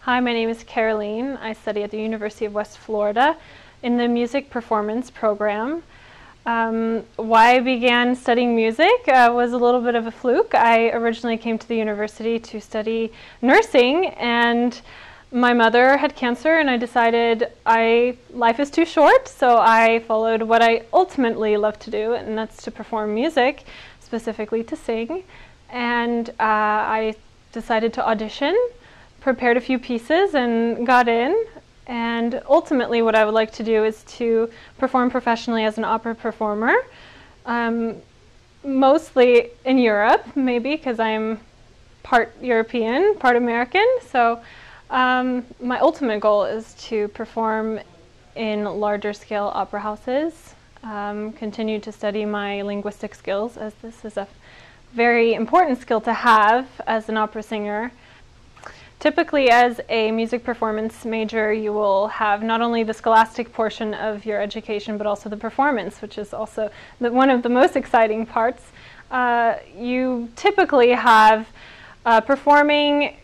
Hi, my name is Caroline. I study at the University of West Florida in the music performance program. Why I began studying music was a little bit of a fluke. I originally came to the university to study nursing, and my mother had cancer, and I decided life is too short, so I followed what I ultimately love to do, and that's to perform music, specifically to sing. And I decided to audition, prepared a few pieces, and got in. And ultimately what I would like to do is to perform professionally as an opera performer, mostly in Europe, maybe, because I'm part European, part American. So my ultimate goal is to perform in larger scale opera houses, continue to study my linguistic skills, as this is a very important skill to have as an opera singer. Typically, as a music performance major, you will have not only the scholastic portion of your education, but also the performance, which is also one of the most exciting parts. You typically have performing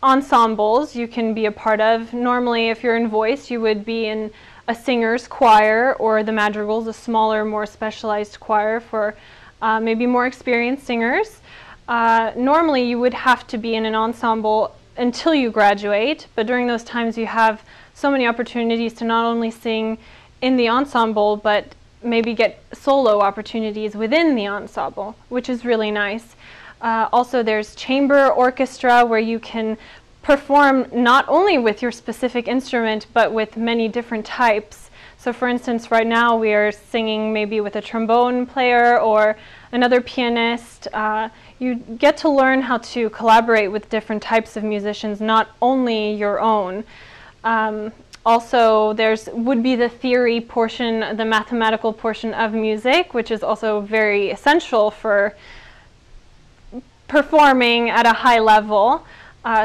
ensembles you can be a part of. Normally, if you're in voice, you would be in a singer's choir, or the madrigals, a smaller, more specialized choir for maybe more experienced singers. Normally, you would have to be in an ensemble until you graduate, but during those times you have so many opportunities to not only sing in the ensemble, but maybe get solo opportunities within the ensemble, which is really nice. Also, there's chamber orchestra, where you can perform not only with your specific instrument, but with many different types. So for instance, right now we are singing maybe with a trombone player or another pianist. You get to learn how to collaborate with different types of musicians, not only your own. Also, would be the theory portion, the mathematical portion of music, which is also very essential for performing at a high level.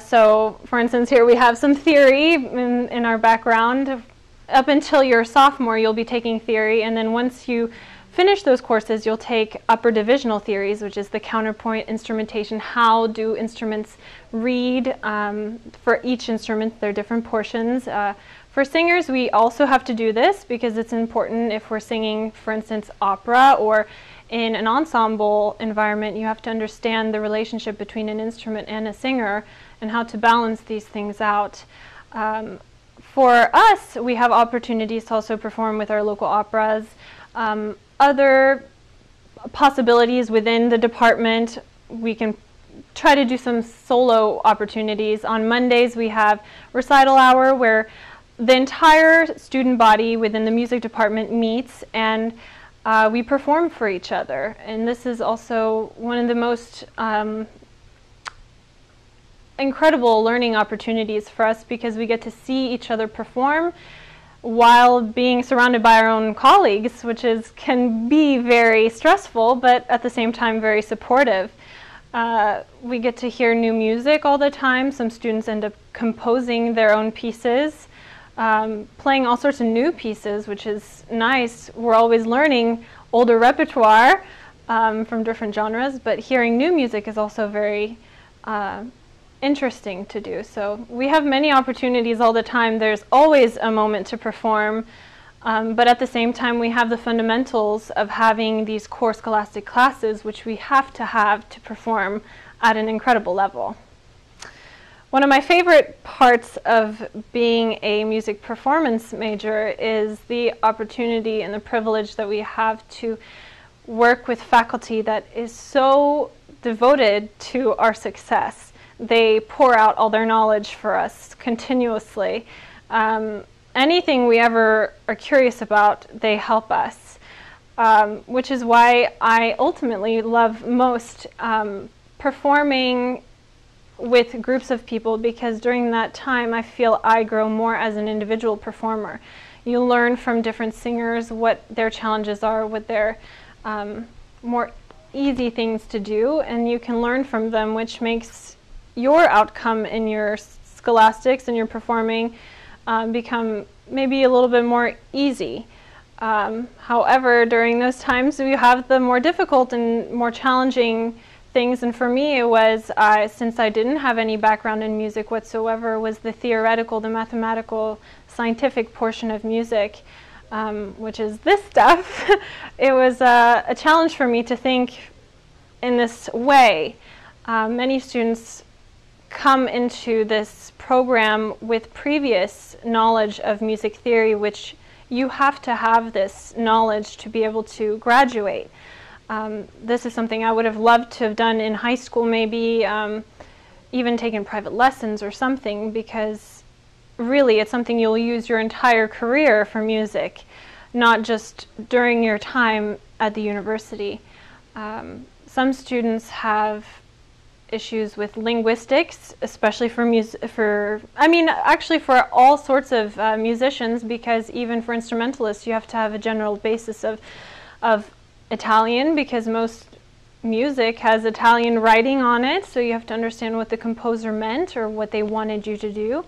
So for instance, here we have some theory in our background. Up until your sophomore, you'll be taking theory, and then once you finish those courses, you'll take upper divisional theories, which is the counterpoint instrumentation. How do instruments read? For each instrument, there are different portions. For singers, we also have to do this because it's important if we're singing, for instance, opera or in an ensemble environment. You have to understand the relationship between an instrument and a singer and how to balance these things out. For us, we have opportunities to also perform with our local operas. Other possibilities within the department, we can try to do some solo opportunities. On Mondays, we have recital hour, where the entire student body within the music department meets, and we perform for each other. And this is also one of the most incredible learning opportunities for us, because we get to see each other perform while being surrounded by our own colleagues, which can be very stressful, but at the same time very supportive. We get to hear new music all the time. Some students end up composing their own pieces, playing all sorts of new pieces, which is nice. We're always learning older repertoire from different genres, but hearing new music is also very interesting to do. So we have many opportunities all the time. There's always a moment to perform, but at the same time we have the fundamentals of having these core scholastic classes, which we have to perform at an incredible level. One of my favorite parts of being a music performance major is the opportunity and the privilege that we have to work with faculty that is so devoted to our success. They pour out all their knowledge for us continuously. Anything we ever are curious about, they help us, which is why I ultimately love most performing with groups of people, because during that time I feel I grow more as an individual performer. You learn from different singers what their challenges are, what their more easy things to do, and you can learn from them, which makes your outcome in your scholastics and your performing become maybe a little bit more easy. However, during those times we have the more difficult and more challenging things, and for me it was, since I didn't have any background in music whatsoever, was the theoretical, the mathematical, scientific portion of music, which is this stuff. It was a challenge for me to think in this way. Many students come into this program with previous knowledge of music theory, which you have to have this knowledge to be able to graduate. This is something I would have loved to have done in high school, maybe even taken private lessons or something, because really it's something you'll use your entire career for music, not just during your time at the university. Some students have issues with linguistics, especially actually for all sorts of musicians, because even for instrumentalists you have to have a general basis of Italian, because most music has Italian writing on it, so you have to understand what the composer meant or what they wanted you to do.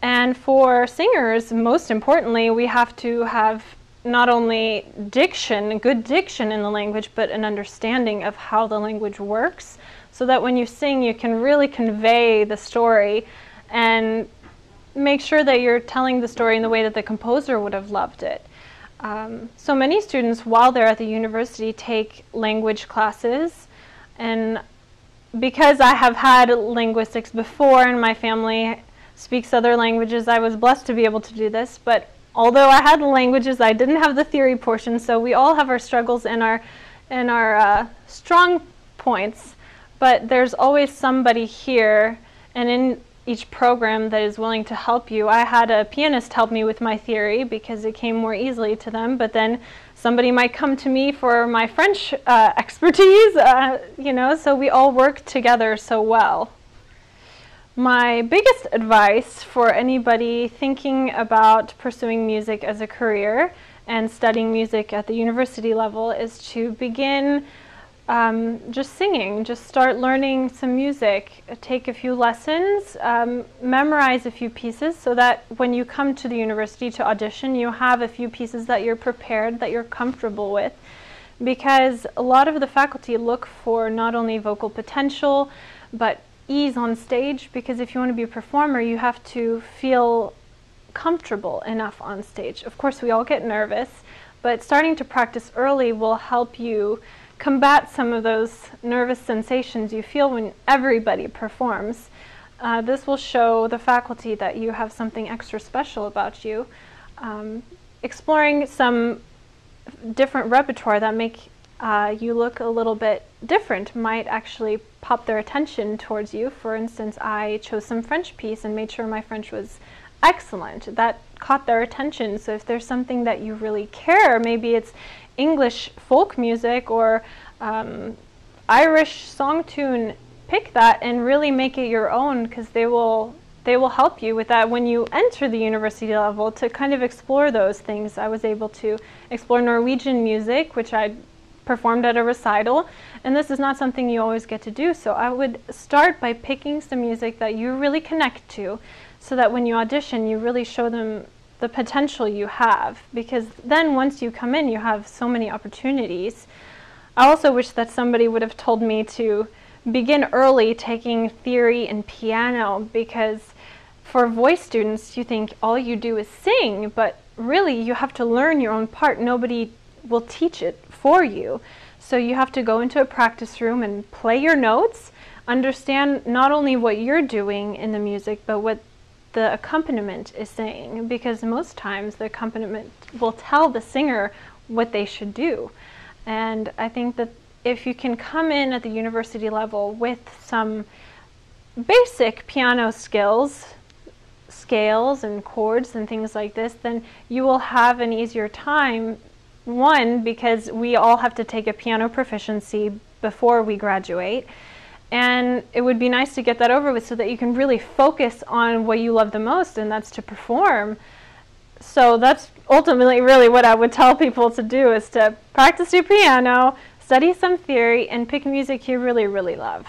And for singers, most importantly, we have to have not only diction, good diction in the language, but an understanding of how the language works, so that when you sing you can really convey the story and make sure that you're telling the story in the way that the composer would have loved it. So many students, while they're at the university, take language classes, and because I have had linguistics before and my family speaks other languages, I was blessed to be able to do this. But although I had the languages, I didn't have the theory portion, so we all have our struggles and our strong points. But there's always somebody here and in each program that is willing to help you. I had a pianist help me with my theory because it came more easily to them, but then somebody might come to me for my French expertise, so we all work together so well. My biggest advice for anybody thinking about pursuing music as a career and studying music at the university level is to begin just singing. Just start learning some music. Take a few lessons, memorize a few pieces, so that when you come to the university to audition, you have a few pieces that you're prepared, that you're comfortable with. Because a lot of the faculty look for not only vocal potential, but ease on stage, because if you want to be a performer, you have to feel comfortable enough on stage. Of course, we all get nervous, but starting to practice early will help you combat some of those nervous sensations you feel when everybody performs. This will show the faculty that you have something extra special about you. Exploring some different repertoire that make you look a little bit different might actually pop their attention towards you. For instance, I chose some French piece and made sure my French was excellent. That caught their attention. So if there's something that you really care, maybe it's English folk music or Irish song tune, pick that and really make it your own, because they will help you with that when you enter the university level to kind of explore those things. I was able to explore Norwegian music, which I performed at a recital, and this is not something you always get to do, so I would start by picking some music that you really connect to, so that when you audition you really show them the potential you have, because then once you come in you have so many opportunities. I also wish that somebody would have told me to begin early taking theory in piano, because for voice students you think all you do is sing, but really you have to learn your own part. Nobody will teach it for you. So you have to go into a practice room and play your notes, understand not only what you're doing in the music, but what the accompaniment is saying, because most times the accompaniment will tell the singer what they should do. And I think that if you can come in at the university level with some basic piano skills, scales and chords and things like this, then you will have an easier time. One, because we all have to take a piano proficiency before we graduate, and it would be nice to get that over with so that you can really focus on what you love the most, and that's to perform. So that's ultimately really what I would tell people to do, is to practice your piano, study some theory, and pick music you really, really love.